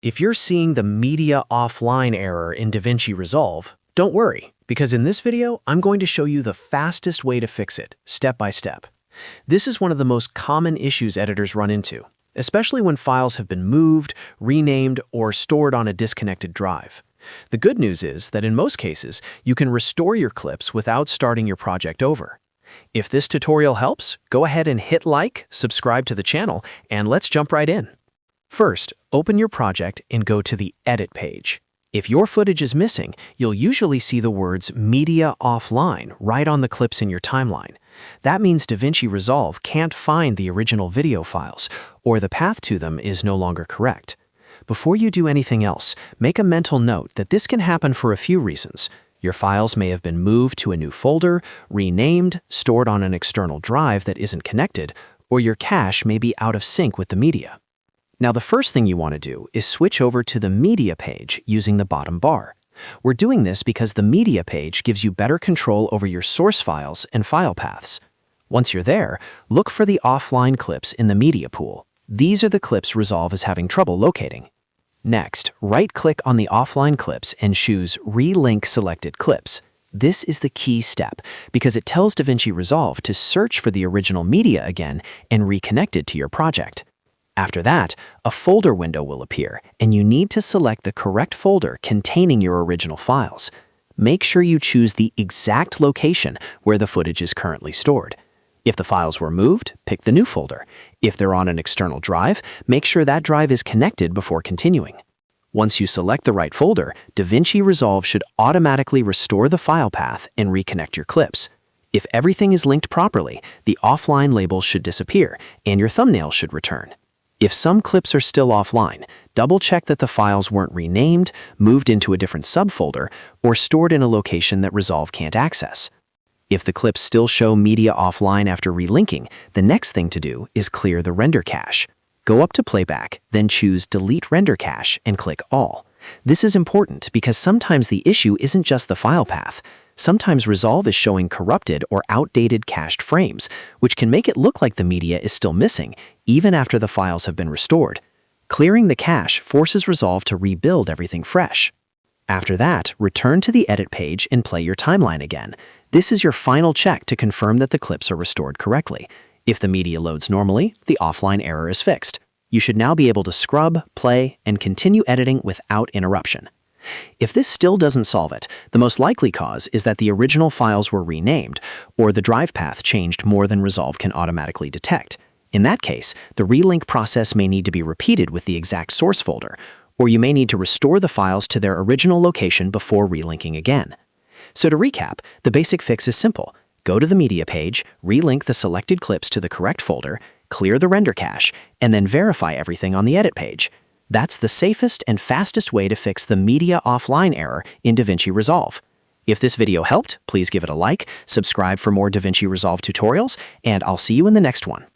If you're seeing the media offline error in DaVinci Resolve, don't worry, because in this video, I'm going to show you the fastest way to fix it, step by step. This is one of the most common issues editors run into, especially when files have been moved, renamed, or stored on a disconnected drive. The good news is that in most cases, you can restore your clips without starting your project over. If this tutorial helps, go ahead and hit like, subscribe to the channel, and let's jump right in. First, open your project and go to the Edit page. If your footage is missing, you'll usually see the words Media Offline right on the clips in your timeline. That means DaVinci Resolve can't find the original video files, or the path to them is no longer correct. Before you do anything else, make a mental note that this can happen for a few reasons. Your files may have been moved to a new folder, renamed, stored on an external drive that isn't connected, or your cache may be out of sync with the media. Now, the first thing you want to do is switch over to the Media page using the bottom bar. We're doing this because the Media page gives you better control over your source files and file paths. Once you're there, look for the offline clips in the Media pool. These are the clips Resolve is having trouble locating. Next, right-click on the offline clips and choose Relink Selected Clips. This is the key step because it tells DaVinci Resolve to search for the original media again and reconnect it to your project. After that, a folder window will appear, and you need to select the correct folder containing your original files. Make sure you choose the exact location where the footage is currently stored. If the files were moved, pick the new folder. If they're on an external drive, make sure that drive is connected before continuing. Once you select the right folder, DaVinci Resolve should automatically restore the file path and reconnect your clips. If everything is linked properly, the offline labels should disappear, and your thumbnail should return. If some clips are still offline, double-check that the files weren't renamed, moved into a different subfolder, or stored in a location that Resolve can't access. If the clips still show media offline after relinking, the next thing to do is clear the render cache. Go up to Playback, then choose Delete Render Cache and click All. This is important because sometimes the issue isn't just the file path. Sometimes Resolve is showing corrupted or outdated cached frames, which can make it look like the media is still missing, even after the files have been restored. Clearing the cache forces Resolve to rebuild everything fresh. After that, return to the Edit page and play your timeline again. This is your final check to confirm that the clips are restored correctly. If the media loads normally, the offline error is fixed. You should now be able to scrub, play, and continue editing without interruption. If this still doesn't solve it, the most likely cause is that the original files were renamed, or the drive path changed more than Resolve can automatically detect. In that case, the relink process may need to be repeated with the exact source folder, or you may need to restore the files to their original location before relinking again. So to recap, the basic fix is simple. Go to the Media page, relink the selected clips to the correct folder, clear the render cache, and then verify everything on the Edit page. That's the safest and fastest way to fix the media offline error in DaVinci Resolve. If this video helped, please give it a like, subscribe for more DaVinci Resolve tutorials, and I'll see you in the next one.